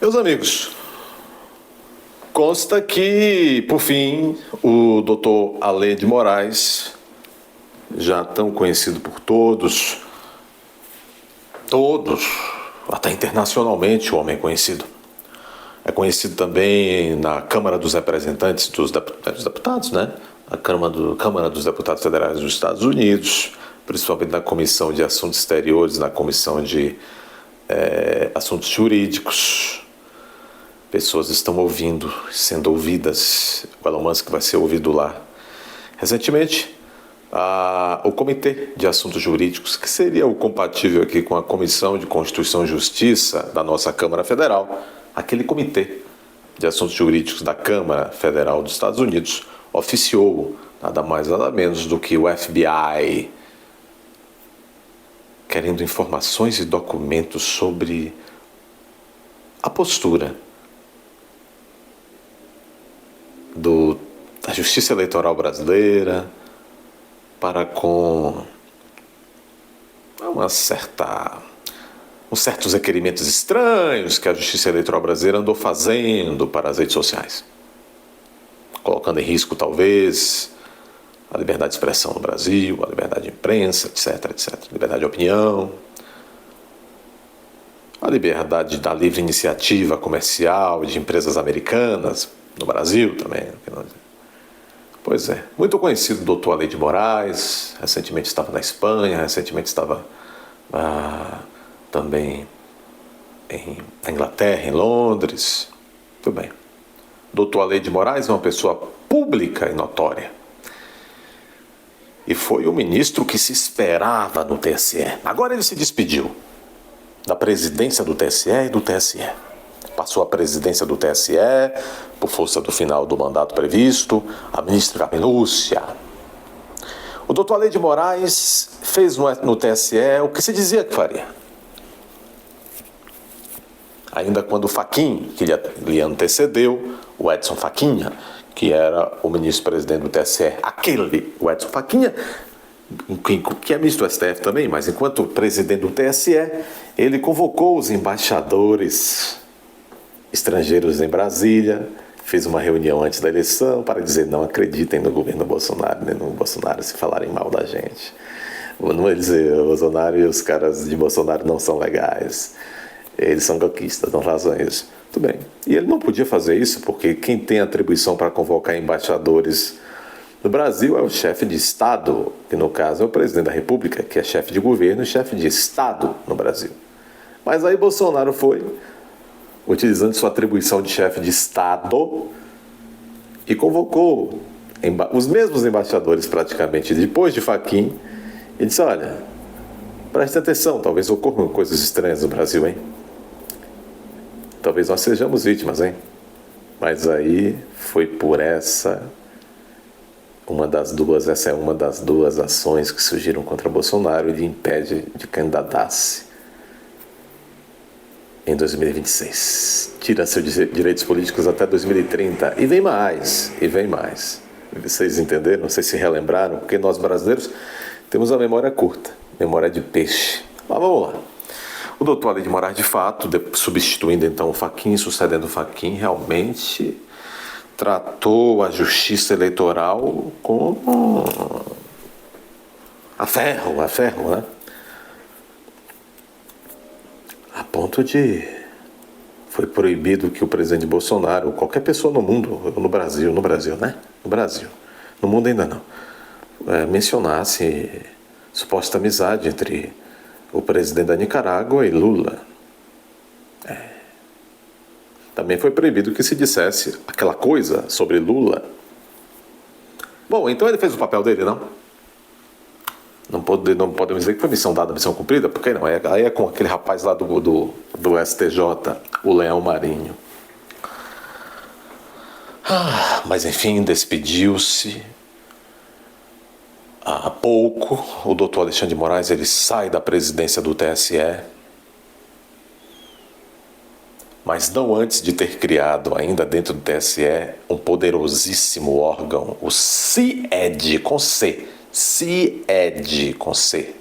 Meus amigos, consta que, por fim, o Dr. Alê de Moraes, já tão conhecido por todos, até internacionalmente o homem é conhecido. É conhecido também na Câmara dos Representantes dos Deputados, né? A Câmara dos Deputados Federais dos Estados Unidos, principalmente na Comissão de Assuntos Exteriores, na Comissão de Assuntos Jurídicos. Pessoas estão ouvindo, sendo ouvidas. O Elon Musk vai ser ouvido lá. Recentemente, o Comitê de Assuntos Jurídicos, que seria o compatível aqui com a Comissão de Constituição e Justiça da nossa Câmara Federal, aquele Comitê de Assuntos Jurídicos da Câmara Federal dos Estados Unidos, oficiou nada mais nada menos do que o FBI, querendo informações e documentos sobre a postura da Justiça Eleitoral brasileira para com uns certos requerimentos estranhos que a Justiça Eleitoral brasileira andou fazendo para as redes sociais, colocando em risco, talvez, a liberdade de expressão no Brasil, a liberdade de imprensa, etc, etc, liberdade de opinião, a liberdade da livre iniciativa comercial de empresas americanas, no Brasil também. Pois é, muito conhecido o doutor Alê de Moraes, recentemente estava na Espanha, recentemente estava também na Inglaterra, em Londres. Tudo bem. Doutor Alê de Moraes é uma pessoa pública e notória. E foi o ministro que se esperava no TSE. Agora ele se despediu da presidência do TSE e do TSE. Passou a presidência do TSE, por força do final do mandato previsto, a ministra Carmen Lúcia. O doutor Alê de Moraes fez no TSE o que se dizia que faria. Ainda quando o Fachin, que lhe antecedeu, o Edson Fachinha, que era o ministro-presidente do TSE, o Edson Fachinha, que é ministro do STF também, mas enquanto presidente do TSE, ele convocou os embaixadores estrangeiros em Brasília, fez uma reunião antes da eleição para dizer: não acreditem no governo Bolsonaro, nem no Bolsonaro se falarem mal da gente. Não vai dizer: o Bolsonaro e os caras de Bolsonaro não são legais, eles são golpistas, não façam isso. Tudo bem. E ele não podia fazer isso porque quem tem atribuição para convocar embaixadores no Brasil é o chefe de Estado, que no caso é o presidente da República, que é chefe de governo e chefe de Estado no Brasil. Mas aí Bolsonaro foi, utilizando sua atribuição de chefe de Estado, e convocou os mesmos embaixadores praticamente depois de Fachin, e disse: olha, preste atenção, talvez ocorram coisas estranhas no Brasil, hein? Talvez nós sejamos vítimas, hein? Mas aí foi por essa é uma das duas ações que surgiram contra Bolsonaro e lhe impede de candidatar-se em 2026. Tira seus direitos políticos até 2030. E vem mais, e vem mais. Vocês entenderam? Não sei se relembraram, porque nós brasileiros temos a memória curta, memória de peixe. Mas vamos lá. O doutor Alê de Moraes, de fato, substituindo então o Fachin, sucedendo o Fachin, realmente tratou a justiça eleitoral como a ferro, né? A ponto de foi proibido que o presidente Bolsonaro, qualquer pessoa no mundo, no Brasil, né? No Brasil, no mundo ainda não, mencionasse suposta amizade entre o presidente da Nicarágua e Lula. Também foi proibido que se dissesse aquela coisa sobre Lula. Bom, então ele fez o papel dele, não? Não podemos dizer que foi missão dada, missão cumprida, porque não? Aí é com aquele rapaz lá do STJ, o Leão Marinho. Mas enfim, despediu-se. Há pouco, o doutor Alexandre de Moraes, ele sai da presidência do TSE, mas não antes de ter criado, ainda dentro do TSE, um poderosíssimo órgão, o CIED, com C. CIED, com C.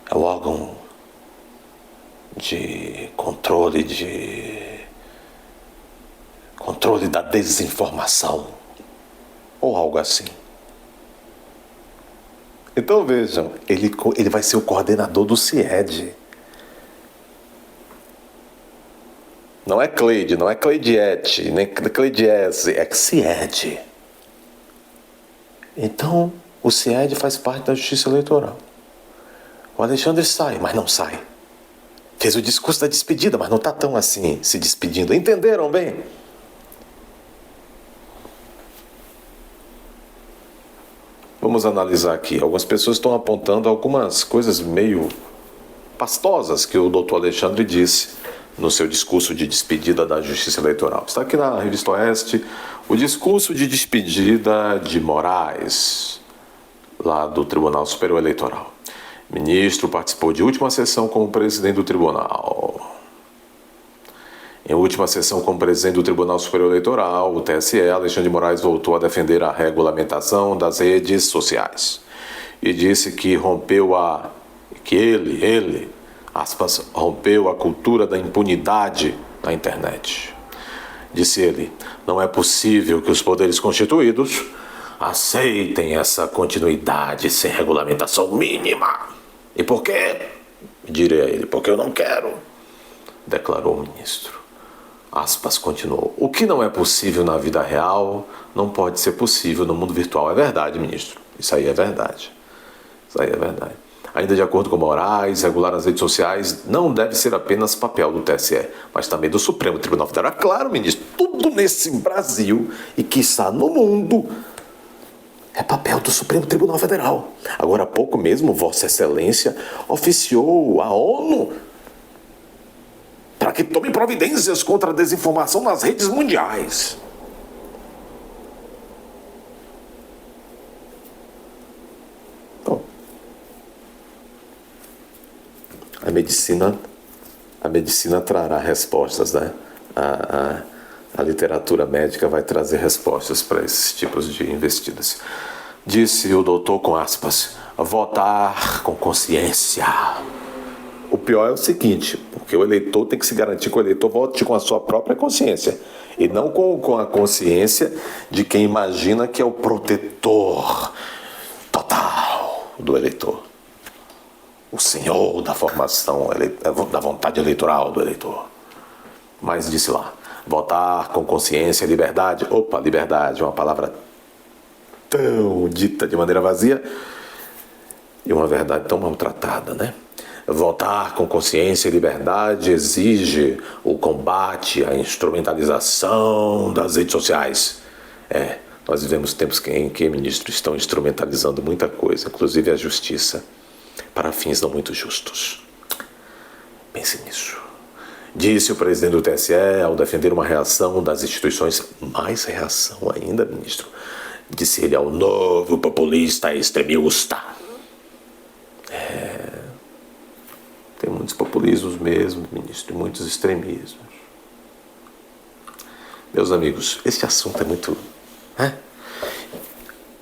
É o órgão de controle da desinformação, ou algo assim. Então vejam, ele vai ser o coordenador do CIED. Não é Cleide, não é Cleidiette, nem Cleidiese, é CIED. Então, o CIED faz parte da Justiça Eleitoral. O Alexandre sai, mas não sai. Fez o discurso da despedida, mas não está tão assim, se despedindo. Entenderam bem? Vamos analisar aqui. Algumas pessoas estão apontando algumas coisas meio pastosas que o doutor Alexandre disse no seu discurso de despedida da Justiça Eleitoral. Está aqui na Revista Oeste o discurso de despedida de Moraes, lá do Tribunal Superior Eleitoral. O ministro participou de última sessão como presidente do tribunal. Em última sessão como presidente do Tribunal Superior Eleitoral, o TSE, Alexandre de Moraes voltou a defender a regulamentação das redes sociais e disse que ele, aspas, rompeu a cultura da impunidade na internet. Disse ele, não é possível que os poderes constituídos aceitem essa continuidade sem regulamentação mínima. E por quê? Diria ele, porque eu não quero, declarou o ministro. Aspas continuou. O que não é possível na vida real não pode ser possível no mundo virtual. É verdade, ministro. Isso aí é verdade. Isso aí é verdade. Ainda de acordo com Moraes, regular as redes sociais não deve ser apenas papel do TSE, mas também do Supremo Tribunal Federal. Claro, ministro, tudo nesse Brasil e quiçá no mundo é papel do Supremo Tribunal Federal. Agora há pouco mesmo, Vossa Excelência oficiou a ONU para que tome providências contra a desinformação nas redes mundiais. Bom, a medicina trará respostas, né? A literatura médica vai trazer respostas para esses tipos de investidas. Disse o doutor com aspas, votar com consciência. O pior é o seguinte, porque o eleitor tem que se garantir que o eleitor vote com a sua própria consciência e não com a consciência de quem imagina que é o protetor total do eleitor. O senhor da formação, da vontade eleitoral do eleitor. Mas disse lá, votar com consciência e liberdade. Opa, liberdade é uma palavra tão dita de maneira vazia e uma verdade tão maltratada, né? Votar com consciência e liberdade exige o combate à instrumentalização das redes sociais. Nós vivemos tempos em que ministros estão instrumentalizando muita coisa, inclusive a justiça, para fins não muito justos. Pense nisso. Disse o presidente do TSE ao defender uma reação das instituições, mais reação ainda, ministro, disse ele ao novo populista extremista. Tem muitos populismos mesmo, ministro, e muitos extremismos. Meus amigos, esse assunto é muito...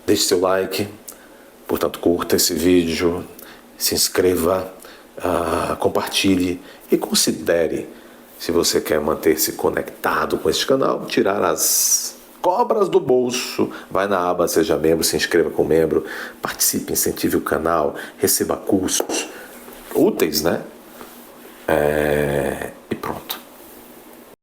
Deixe seu like, portanto, curta esse vídeo, se inscreva, compartilhe e considere, se você quer manter-se conectado com este canal, tirar as cobras do bolso, vai na aba Seja Membro, se inscreva como membro, participe, incentive o canal, receba cursos úteis, né?